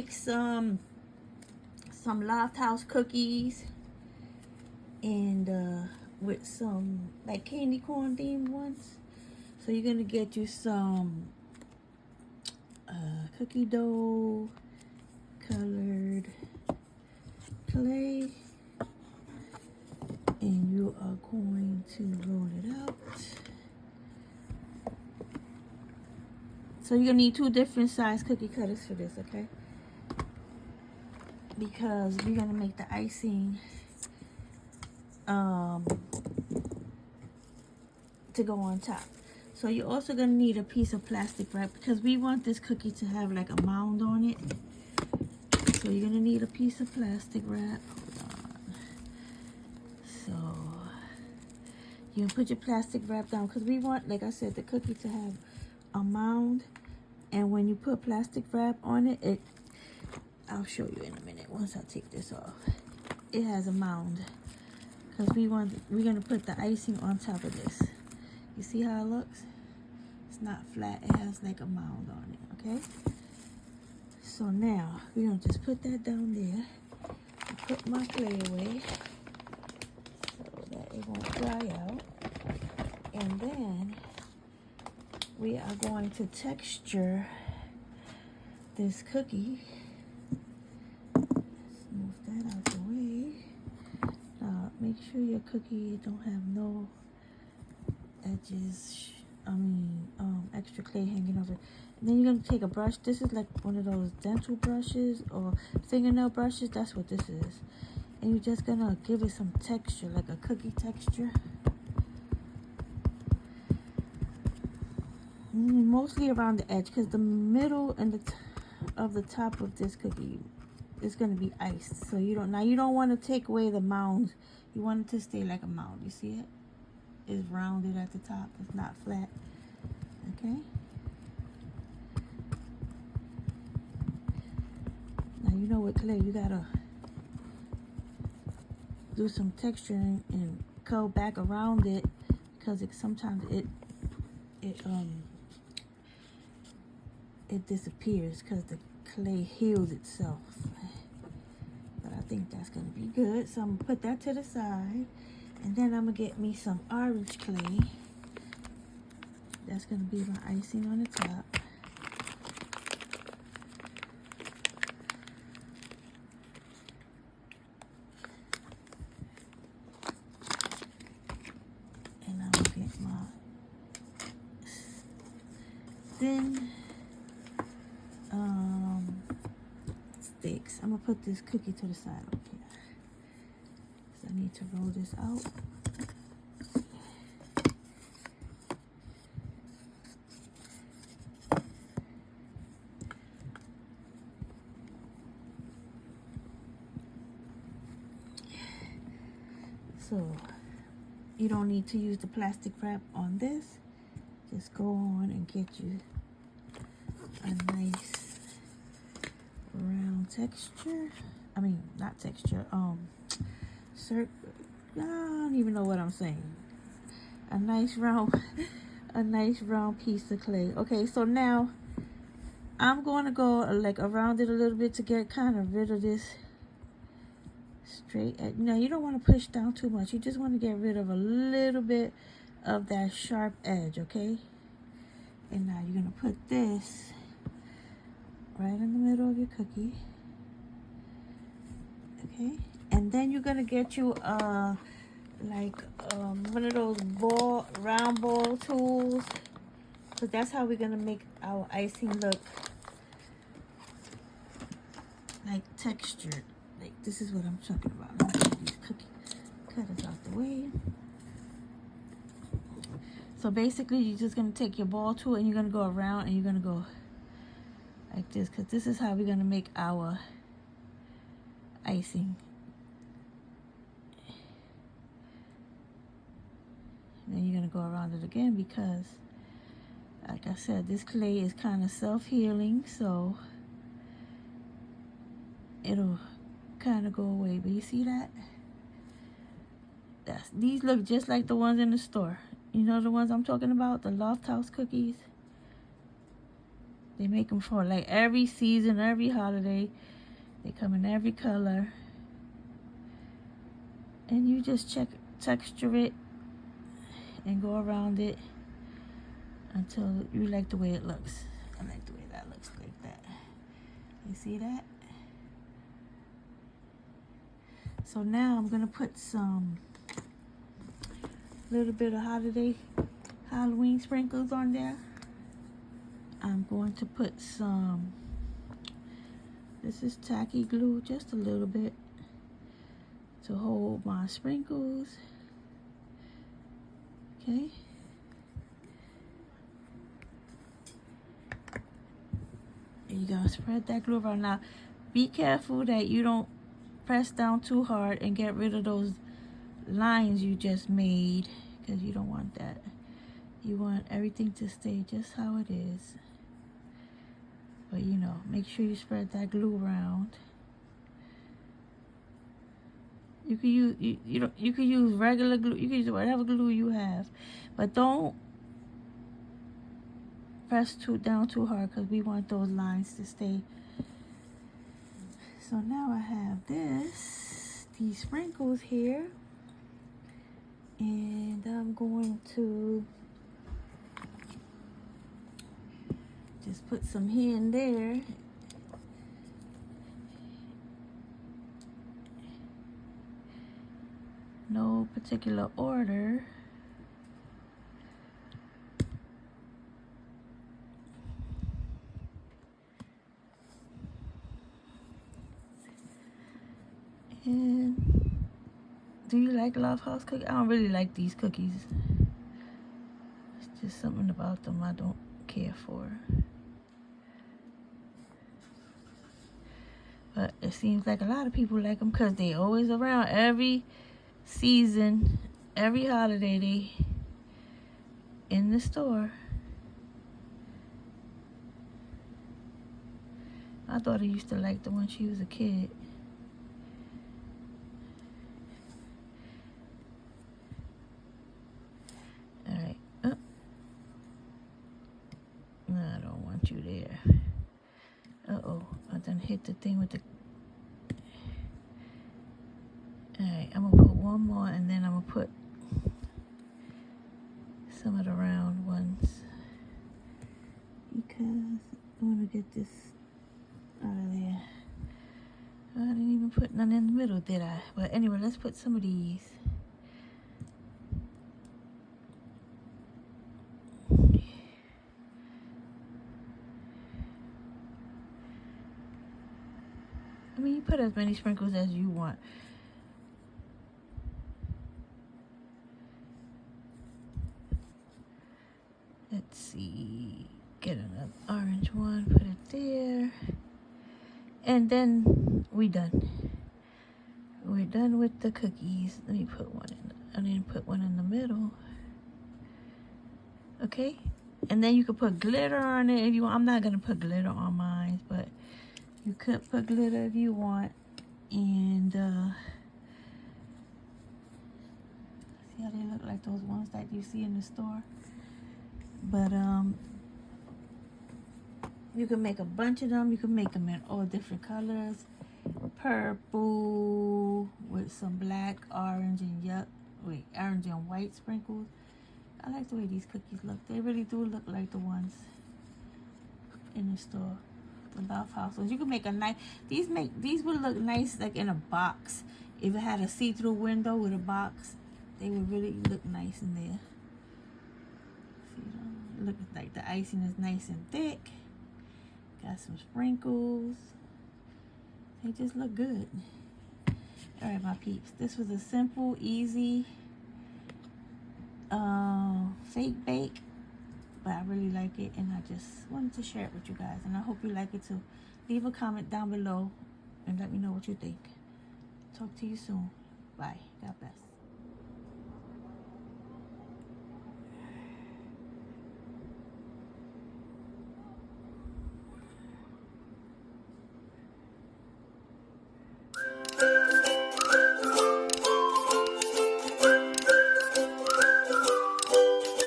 make some Loft House cookies, and with some like candy corn themed ones. So you're gonna get you some cookie dough, colored clay, and you are going to roll it out. So you're gonna need 2 different size cookie cutters for this, okay? Because we're gonna make the icing to go on top. So you're also gonna need a piece of plastic wrap because we want this cookie to have like a mound on it. So you're gonna need a piece of plastic wrap. Hold on. So you can put your plastic wrap down because we want, like I said, the cookie to have a mound. And when you put plastic wrap on it, I'll show you in a minute once I take this off. It has a mound because we're gonna put the icing on top of this. You see how it looks? It's not flat, it has like a mound on it, okay? So now, we're gonna just put that down there. And put my clay away so that it won't dry out. And then, we are going to texture this cookie. Let's move that out the way. Make sure your cookie don't have no edges, extra clay hanging over. And then you're going to take a brush. This is like one of those dental brushes or fingernail brushes. That's what this is. And you're just going to give it some texture, like a cookie texture. Mostly around the edge, because the middle and of the top of this cookie is going to be iced. So you don't want to take away the mound. You want it to stay like a mound. You see it? It's rounded at the top. It's not flat. Okay. Now you know with clay you gotta do some texturing and curl back around it because sometimes it disappears because the clay heals itself. But I think that's gonna be good. So I'm gonna put that to the side, and then I'm gonna get me some orange clay. That's gonna be my icing on the top. And I'm gonna get my thin sticks. I'm gonna put this cookie to the side over here. So I need to roll this out. So you don't need to use the plastic wrap on this. Just go on and get you a nice round texture. I mean, not texture. I don't even know what I'm saying. A nice round piece of clay. Okay, so now I'm going to go like around it a little bit to get kind of rid of this straight edge. Now you don't want to push down too much. You just want to get rid of a little bit of that sharp edge, okay? And now you're going to put this right in the middle of your cookie. Okay? And then you're going to get you one of those round ball tools. So that's how we're going to make our icing look like textured. Like this is what I'm talking about. Let me get these cookie cutters out the way. So basically you're just going to take your ball tool and you're going to go around and you're going to go like this, because this is how we're going to make our icing. And then you're going to go around it again because, like I said, this clay is kind of self-healing, so it'll kind of go away. But you see that? These look just like the ones in the store. You know the ones I'm talking about? The Loft House cookies. They make them for like every season, every holiday. They come in every color. And you just texture it and go around it until you like the way it looks. I like the way that looks, like that. You see that? So now I'm gonna put some little bit of Halloween sprinkles on there. I'm going to put some, this is tacky glue, just a little bit to hold my sprinkles. Okay. And you're gonna spread that glue around. Now, be careful that you don't press down too hard and get rid of those lines you just made, because you don't want that. You want everything to stay just how it is. But you know, make sure you spread that glue around. You can use you can use regular glue. You can use whatever glue you have, but don't press down too hard, because we want those lines to stay. So now I have these sprinkles here, and I'm going to just put some here and there. No particular order. And do you like Love House cookies? I don't really like these cookies. It's just something about them I don't care for. But it seems like a lot of people like them because they always around every season, every holiday. They in the store. My daughter used to like them when she was a kid. Alright. Oh. No, I don't want you there. Uh-oh. I done hit the thing with the... Alright, I'm gonna put one more, and then I'm gonna put some of the round ones, because I want to get this out of there. I didn't even put none in the middle, did I? But anyway, let's put some of these. I mean, you put as many sprinkles as you want. Let's see, get another orange one, put it there, and then we're done. We're done with the cookies. Let me put one in, I didn't put one in the middle. Okay, and then you could put glitter on it if you want. I'm not gonna put glitter on mine, but you could put glitter if you want. And see how they look like those ones that you see in the store. But you can make a bunch of them. You can make them in all different colors. Purple with some black, orange, and orange and white sprinkles. I like the way these cookies look. They really do look like the ones in the store, the Love House ones. You can make a nice. These would look nice like in a box. If it had a see-through window with a box, they would really look nice in there. Look like the icing is nice and thick. Got some sprinkles. They just look good. All right, my peeps. This was a simple, easy fake bake, but I really like it, and I just wanted to share it with you guys, and I hope you like it too. Leave a comment down below and let me know what you think. Talk to you soon. Bye. God bless.